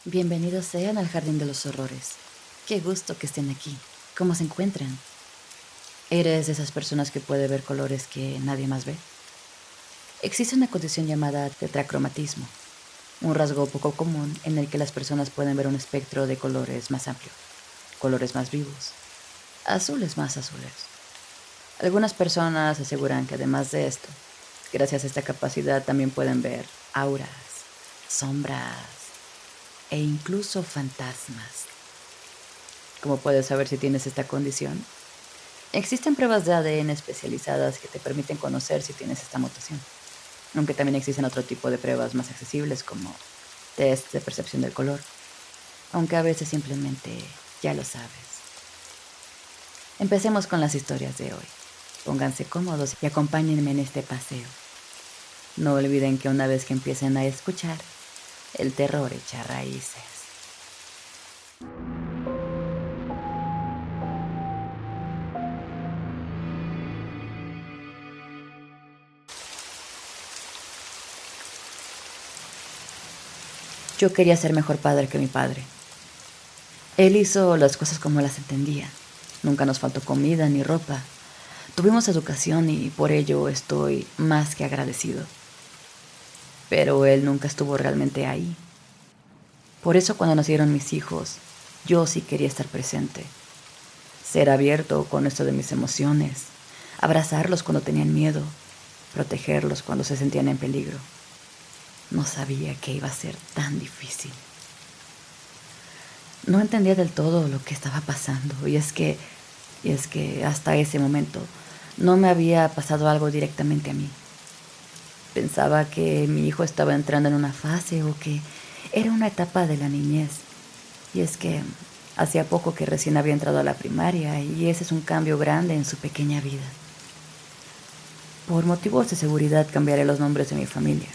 Bienvenidos sean al Jardín de los Horrores. Qué gusto que estén aquí. ¿Cómo se encuentran? ¿Eres de esas personas que puede ver colores que nadie más ve? Existe una condición llamada tetracromatismo, un rasgo poco común en el que las personas pueden ver un espectro de colores más amplio, colores más vivos, azules más azules. Algunas personas aseguran que además de esto, gracias a esta capacidad también pueden ver auras, sombras e incluso fantasmas. ¿Cómo puedes saber si tienes esta condición? Existen pruebas de ADN especializadas que te permiten conocer si tienes esta mutación, aunque también existen otro tipo de pruebas más accesibles como test de percepción del color, aunque a veces simplemente ya lo sabes. Empecemos con las historias de hoy. Pónganse cómodos y acompáñenme en este paseo. No olviden que una vez que empiecen a escuchar, el terror echa raíces. Yo quería ser mejor padre que mi padre. Él hizo las cosas como las entendía. Nunca nos faltó comida ni ropa. Tuvimos educación y por ello estoy más que agradecido. Pero él nunca estuvo realmente ahí. Por eso cuando nacieron mis hijos, yo sí quería estar presente. Ser abierto con esto de mis emociones. Abrazarlos cuando tenían miedo. Protegerlos cuando se sentían en peligro. No sabía que iba a ser tan difícil. No entendía del todo lo que estaba pasando. Y es que hasta ese momento no me había pasado algo directamente a mí. Pensaba que mi hijo estaba entrando en una fase o que era una etapa de la niñez. Y es que hacía poco que recién había entrado a la primaria y ese es un cambio grande en su pequeña vida. Por motivos de seguridad cambiaré los nombres de mi familia.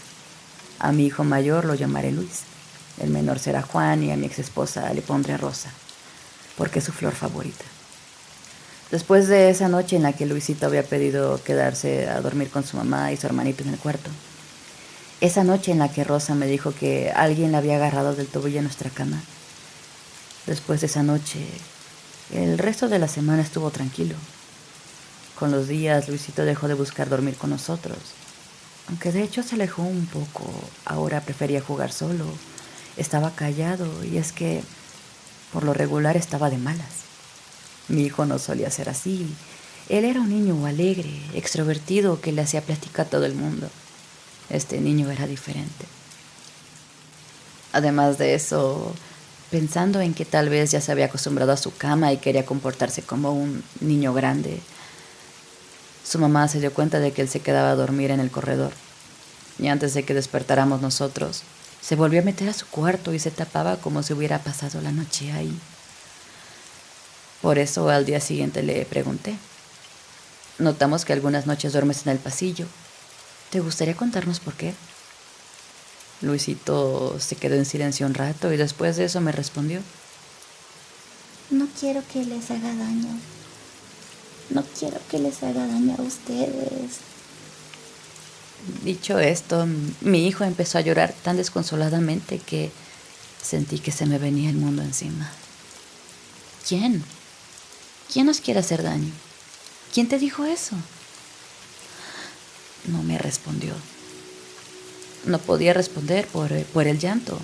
A mi hijo mayor lo llamaré Luis. El menor será Juan y a mi ex esposa le pondré Rosa, porque es su flor favorita. Después de esa noche en la que Luisito había pedido quedarse a dormir con su mamá y su hermanito en el cuarto, esa noche en la que Rosa me dijo que alguien la había agarrado del tobillo en nuestra cama, después de esa noche, el resto de la semana estuvo tranquilo. Con los días, Luisito dejó de buscar dormir con nosotros, aunque de hecho se alejó un poco. Ahora prefería jugar solo, estaba callado y es que por lo regular estaba de malas. Mi hijo no solía ser así. Él era un niño alegre, extrovertido, que le hacía plática a todo el mundo. Este niño era diferente. Además de eso, pensando en que tal vez ya se había acostumbrado a su cama y quería comportarse como un niño grande, su mamá se dio cuenta de que él se quedaba a dormir en el corredor. Y antes de que despertáramos nosotros, se volvió a meter a su cuarto y se tapaba como si hubiera pasado la noche ahí. Por eso al día siguiente le pregunté. Notamos que algunas noches duermes en el pasillo. ¿Te gustaría contarnos por qué? Luisito se quedó en silencio un rato y después de eso me respondió. No quiero que les haga daño. No quiero que les haga daño a ustedes. Dicho esto, mi hijo empezó a llorar tan desconsoladamente que sentí que se me venía el mundo encima. ¿Quién? ¿Quién nos quiere hacer daño? ¿Quién te dijo eso? No me respondió. No podía responder por el llanto.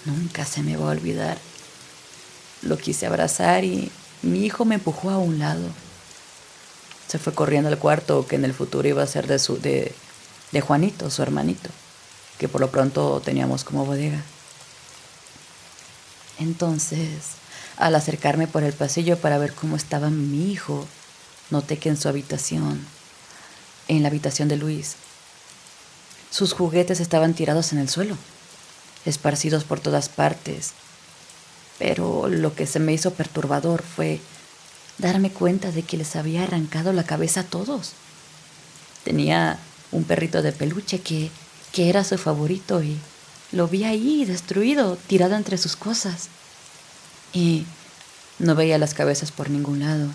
Nunca se me va a olvidar. Lo quise abrazar y mi hijo me empujó a un lado. Se fue corriendo al cuarto que en el futuro iba a ser de Juanito, su hermanito, que por lo pronto teníamos como bodega. Entonces, al acercarme por el pasillo para ver cómo estaba mi hijo, noté que en su habitación, en la habitación de Luis, sus juguetes estaban tirados en el suelo, esparcidos por todas partes. Pero lo que se me hizo perturbador fue darme cuenta de que les había arrancado la cabeza a todos. Tenía un perrito de peluche que era su favorito y lo vi ahí destruido, tirado entre sus cosas. Y no veía las cabezas por ningún lado.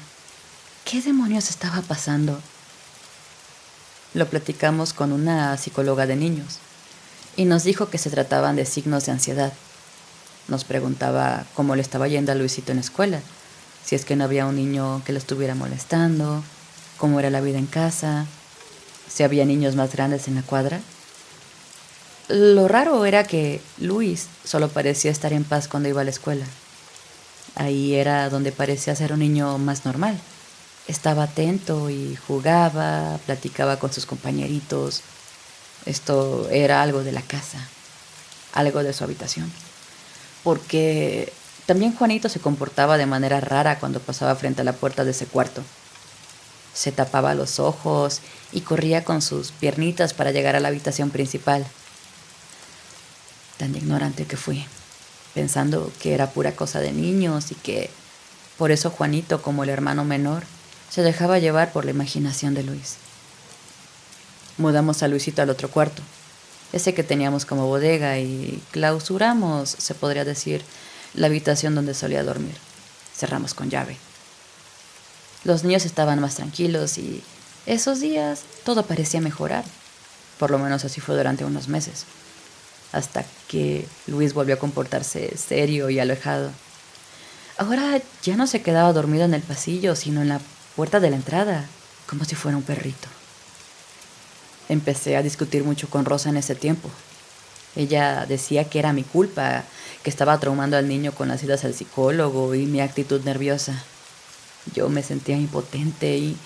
¿Qué demonios estaba pasando? Lo platicamos con una psicóloga de niños y nos dijo que se trataban de signos de ansiedad. Nos preguntaba cómo le estaba yendo a Luisito en la escuela, si es que no había un niño que lo estuviera molestando, cómo era la vida en casa, si había niños más grandes en la cuadra. Lo raro era que Luis solo parecía estar en paz cuando iba a la escuela. Ahí era donde parecía ser un niño más normal. Estaba atento y jugaba, platicaba con sus compañeritos. Esto era algo de la casa, algo de su habitación. Porque también Juanito se comportaba de manera rara cuando pasaba frente a la puerta de ese cuarto. Se tapaba los ojos y corría con sus piernitas para llegar a la habitación principal. Tan ignorante que fui, pensando que era pura cosa de niños y que por eso Juanito, como el hermano menor, se dejaba llevar por la imaginación de Luis. Mudamos a Luisito al otro cuarto, ese que teníamos como bodega, y clausuramos, se podría decir, la habitación donde solía dormir. Cerramos con llave. Los niños estaban más tranquilos y esos días todo parecía mejorar. Por lo menos así fue durante unos meses, hasta que Luis volvió a comportarse serio y alejado. Ahora ya no se quedaba dormido en el pasillo, sino en la puerta de la entrada, como si fuera un perrito. Empecé a discutir mucho con Rosa en ese tiempo. Ella decía que era mi culpa, que estaba traumando al niño con las idas al psicólogo y mi actitud nerviosa. Yo me sentía impotente y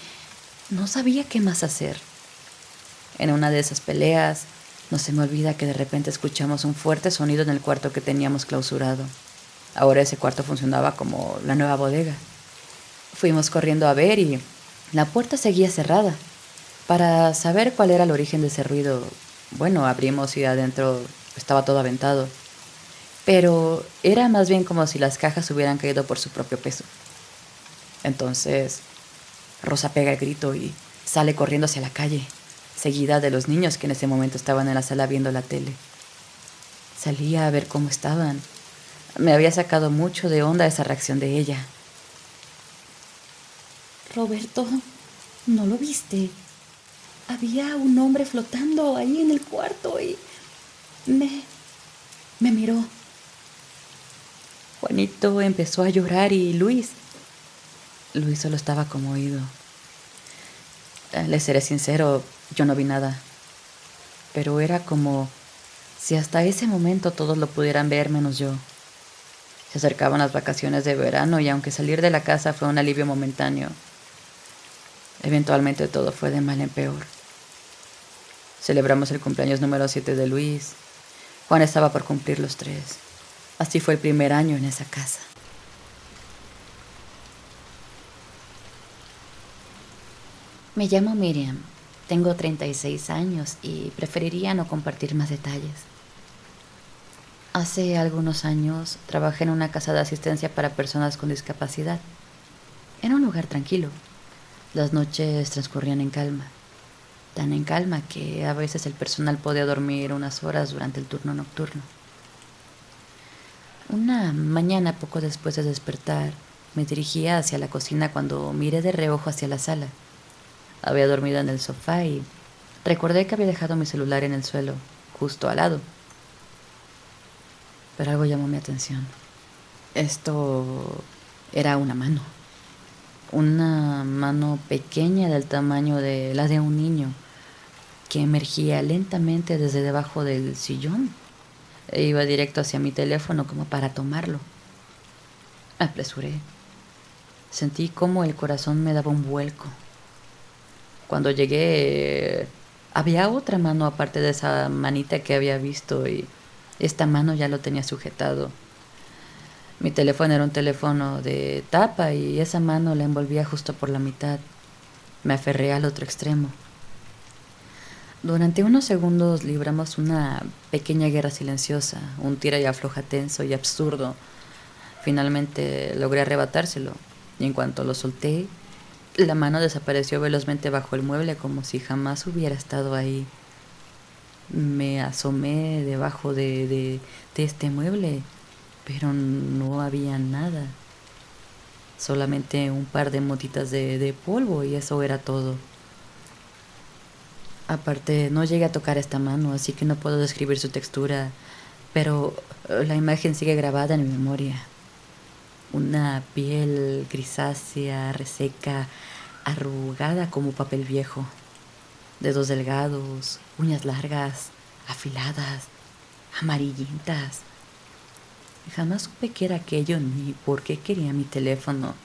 no sabía qué más hacer. En una de esas peleas, no se me olvida que de repente escuchamos un fuerte sonido en el cuarto que teníamos clausurado. Ahora ese cuarto funcionaba como la nueva bodega. Fuimos corriendo a ver y la puerta seguía cerrada. Para saber cuál era el origen de ese ruido, bueno, abrimos y adentro estaba todo aventado. Pero era más bien como si las cajas hubieran caído por su propio peso. Entonces, Rosa pega el grito y sale corriendo hacia la calle, seguida de los niños que en ese momento estaban en la sala viendo la tele. Salía a ver cómo estaban. Me había sacado mucho de onda esa reacción de ella. Roberto, ¿no lo viste? Había un hombre flotando ahí en el cuarto y me miró. Juanito empezó a llorar y Luis solo estaba conmovido. Les seré sincero, yo no vi nada. Pero era como si hasta ese momento todos lo pudieran ver menos yo. Se acercaban las vacaciones de verano y aunque salir de la casa fue un alivio momentáneo, eventualmente todo fue de mal en peor. Celebramos el cumpleaños número 7 de Luis. Juan estaba por cumplir los 3. Así fue el primer año en esa casa. Me llamo Miriam, tengo 36 años y preferiría no compartir más detalles. Hace algunos años trabajé en una casa de asistencia para personas con discapacidad. Era un lugar tranquilo. Las noches transcurrían en calma. Tan en calma que a veces el personal podía dormir unas horas durante el turno nocturno. Una mañana, poco después de despertar, me dirigía hacia la cocina cuando miré de reojo hacia la sala. Había dormido en el sofá y recordé que había dejado mi celular en el suelo, justo al lado. Pero algo llamó mi atención. Esto era una mano. Una mano pequeña del tamaño de la de un niño que emergía lentamente desde debajo del sillón e iba directo hacia mi teléfono como para tomarlo. Me apresuré. Sentí como el corazón me daba un vuelco. Cuando llegué, había otra mano aparte de esa manita que había visto y esta mano ya lo tenía sujetado. Mi teléfono era un teléfono de tapa y esa mano la envolvía justo por la mitad. Me aferré al otro extremo. Durante unos segundos libramos una pequeña guerra silenciosa, un tira y afloja tenso y absurdo. Finalmente logré arrebatárselo y en cuanto lo solté, la mano desapareció velozmente bajo el mueble como si jamás hubiera estado ahí. Me asomé debajo de este mueble, pero no había nada. Solamente un par de motitas de polvo y eso era todo. Aparte, no llegué a tocar esta mano, así que no puedo describir su textura, pero la imagen sigue grabada en mi memoria. Una piel grisácea, reseca, arrugada como papel viejo. Dedos delgados, uñas largas, afiladas, amarillentas. Jamás supe qué era aquello ni por qué quería mi teléfono.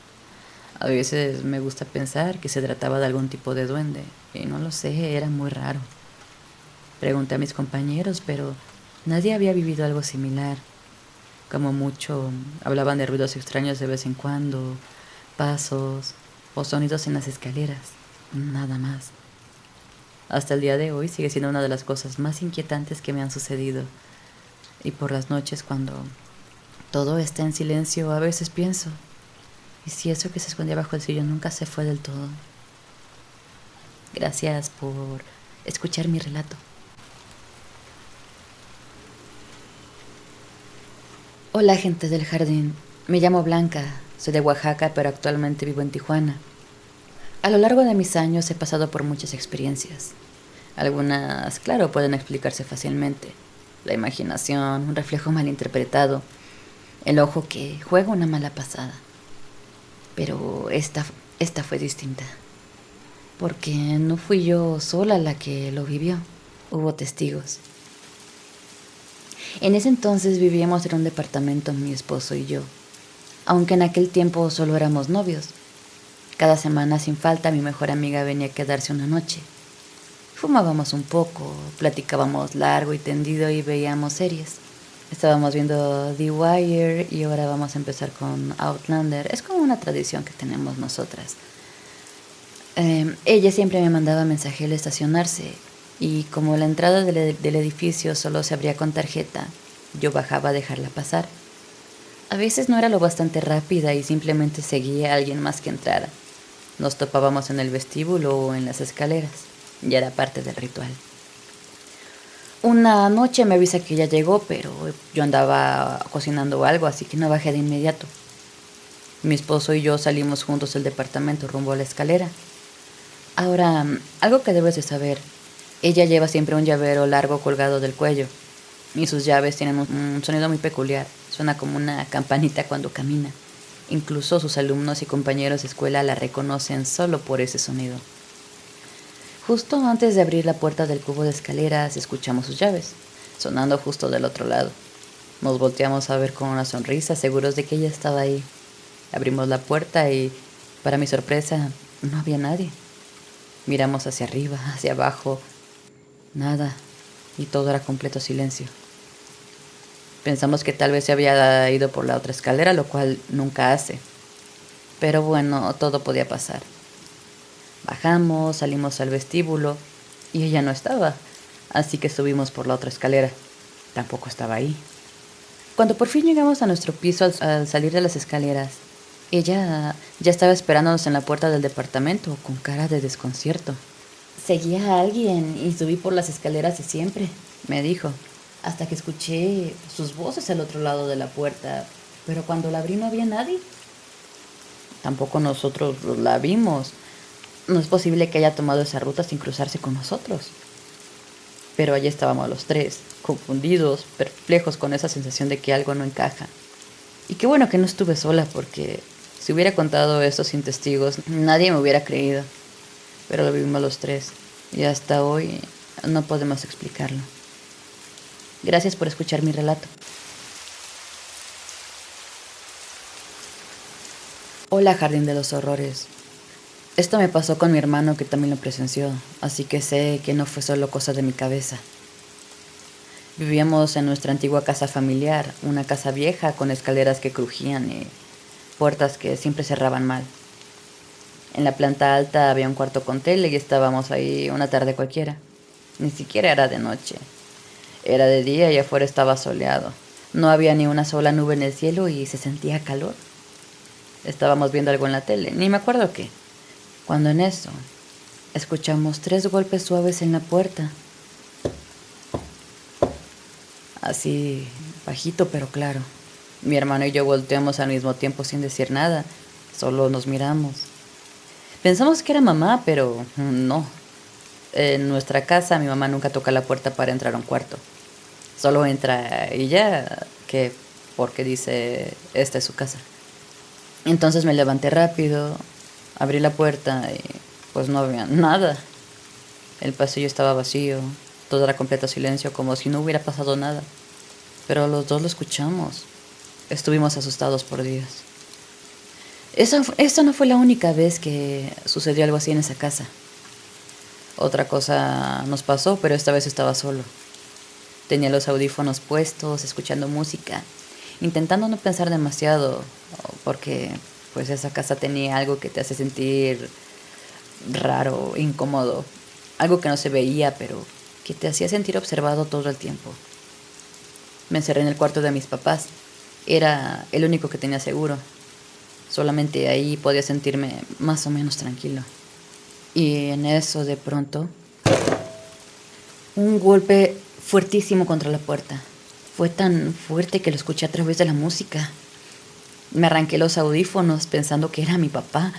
A veces me gusta pensar que se trataba de algún tipo de duende, y no lo sé, era muy raro. Pregunté a mis compañeros, pero nadie había vivido algo similar. Como mucho, hablaban de ruidos extraños de vez en cuando, pasos o sonidos en las escaleras, nada más. Hasta el día de hoy sigue siendo una de las cosas más inquietantes que me han sucedido. Y por las noches, cuando todo está en silencio, a veces pienso, ¿y si eso que se escondía bajo el sillón nunca se fue del todo? Gracias por escuchar mi relato. Hola, gente del jardín. Me llamo Blanca, soy de Oaxaca, pero actualmente vivo en Tijuana. A lo largo de mis años he pasado por muchas experiencias. Algunas, claro, pueden explicarse fácilmente. La imaginación, un reflejo mal interpretado, el ojo que juega una mala pasada. Pero esta fue distinta, porque no fui yo sola la que lo vivió. Hubo testigos. En ese entonces vivíamos en un departamento mi esposo y yo, aunque en aquel tiempo solo éramos novios. Cada semana sin falta mi mejor amiga venía a quedarse una noche. Fumábamos un poco, platicábamos largo y tendido y veíamos series. Estábamos viendo The Wire y ahora vamos a empezar con Outlander. Es como una tradición que tenemos nosotras. Ella siempre me mandaba mensaje al estacionarse y como la entrada del edificio solo se abría con tarjeta, yo bajaba a dejarla pasar. A veces no era lo bastante rápida y simplemente seguía a alguien más que entrara. Nos topábamos en el vestíbulo o en las escaleras. Ya era parte del ritual. Una noche me avisa que ya llegó, pero yo andaba cocinando algo, así que no bajé de inmediato. Mi esposo y yo salimos juntos del departamento rumbo a la escalera. Ahora, algo que debes de saber. Ella lleva siempre un llavero largo colgado del cuello. Y sus llaves tienen un sonido muy peculiar. Suena como una campanita cuando camina. Incluso sus alumnos y compañeros de escuela la reconocen solo por ese sonido. Justo antes de abrir la puerta del cubo de escaleras, escuchamos sus llaves, sonando justo del otro lado. Nos volteamos a ver con una sonrisa, seguros de que ella estaba ahí. Abrimos la puerta y, para mi sorpresa, no había nadie. Miramos hacia arriba, hacia abajo, nada, y todo era completo silencio. Pensamos que tal vez se había ido por la otra escalera, lo cual nunca hace. Pero bueno, todo podía pasar. Bajamos, salimos al vestíbulo y ella no estaba, así que subimos por la otra escalera. Tampoco estaba ahí. Cuando por fin llegamos a nuestro piso al salir de las escaleras, ella ya estaba esperándonos en la puerta del departamento con cara de desconcierto. Seguía a alguien y subí por las escaleras de siempre, me dijo, hasta que escuché sus voces al otro lado de la puerta, pero cuando la abrí no había nadie. Tampoco nosotros la vimos. No es posible que haya tomado esa ruta sin cruzarse con nosotros. Pero allí estábamos los tres, confundidos, perplejos con esa sensación de que algo no encaja. Y qué bueno que no estuve sola, porque si hubiera contado esto sin testigos, nadie me hubiera creído. Pero lo vivimos los tres, y hasta hoy no podemos explicarlo. Gracias por escuchar mi relato. Hola, Jardín de los Horrores. Esto me pasó con mi hermano que también lo presenció, así que sé que no fue solo cosa de mi cabeza. Vivíamos en nuestra antigua casa familiar, una casa vieja con escaleras que crujían y puertas que siempre cerraban mal. En la planta alta había un cuarto con tele y estábamos ahí una tarde cualquiera. Ni siquiera era de noche. Era de día y afuera estaba soleado. No había ni una sola nube en el cielo y se sentía calor. Estábamos viendo algo en la tele, ni me acuerdo qué. Cuando en eso, escuchamos 3 golpes suaves en la puerta. Así, bajito pero claro. Mi hermano y yo volteamos al mismo tiempo sin decir nada. Solo nos miramos. Pensamos que era mamá, pero no. En nuestra casa mi mamá nunca toca la puerta para entrar a un cuarto. Solo entra y ya, que porque dice, esta es su casa. Entonces me levanté rápido, abrí la puerta y pues no había nada. El pasillo estaba vacío, todo era completo silencio, como si no hubiera pasado nada. Pero los dos lo escuchamos. Estuvimos asustados por días. Esa no fue la única vez que sucedió algo así en esa casa. Otra cosa nos pasó, pero esta vez estaba solo. Tenía los audífonos puestos, escuchando música, intentando no pensar demasiado, porque pues esa casa tenía algo que te hace sentir raro, incómodo, algo que no se veía, pero que te hacía sentir observado todo el tiempo. Me encerré en el cuarto de mis papás. Era el único que tenía seguro. Solamente ahí podía sentirme más o menos tranquilo. Y en eso, de pronto, un golpe fuertísimo contra la puerta. Fue tan fuerte que lo escuché a través de la música. Me arranqué los audífonos pensando que era mi papá,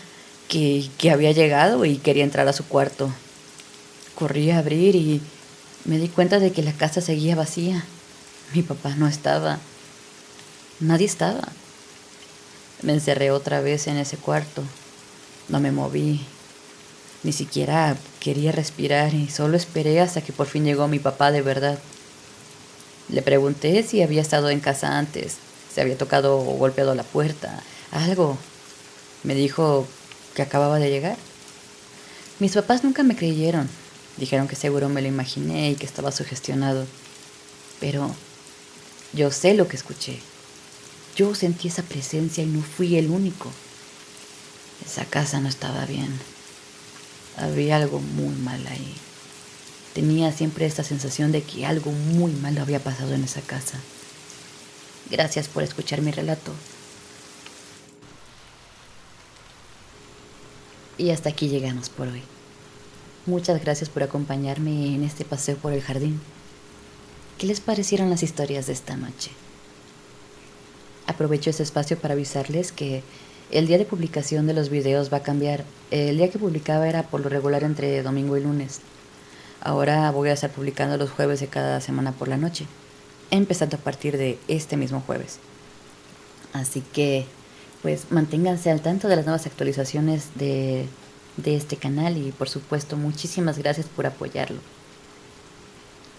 que había llegado y quería entrar a su cuarto. Corrí a abrir y me di cuenta de que la casa seguía vacía. Mi papá no estaba. Nadie estaba. Me encerré otra vez en ese cuarto. No me moví. Ni siquiera quería respirar y solo esperé hasta que por fin llegó mi papá de verdad. Le pregunté si había estado en casa antes, si había tocado o golpeado la puerta, algo. Me dijo que acababa de llegar. Mis papás nunca me creyeron. Dijeron que seguro me lo imaginé y que estaba sugestionado. Pero yo sé lo que escuché. Yo sentí esa presencia y no fui el único. Esa casa no estaba bien. Había algo muy mal ahí. Tenía siempre esta sensación de que algo muy malo había pasado en esa casa. Gracias por escuchar mi relato. Y hasta aquí llegamos por hoy. Muchas gracias por acompañarme en este paseo por el jardín. ¿Qué les parecieron las historias de esta noche? Aprovecho este espacio para avisarles que el día de publicación de los videos va a cambiar. El día que publicaba era por lo regular entre domingo y lunes. Ahora voy a estar publicando los jueves de cada semana por la noche, empezando a partir de este mismo jueves. Así que, pues, manténganse al tanto de las nuevas actualizaciones de este canal y, por supuesto, muchísimas gracias por apoyarlo.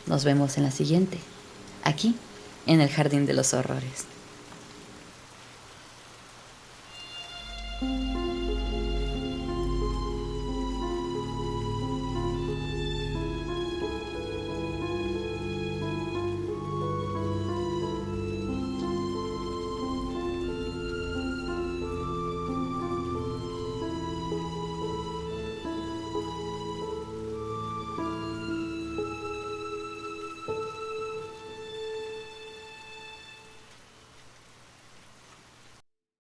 Nos vemos en la siguiente, aquí, en el Jardín de los Horrores.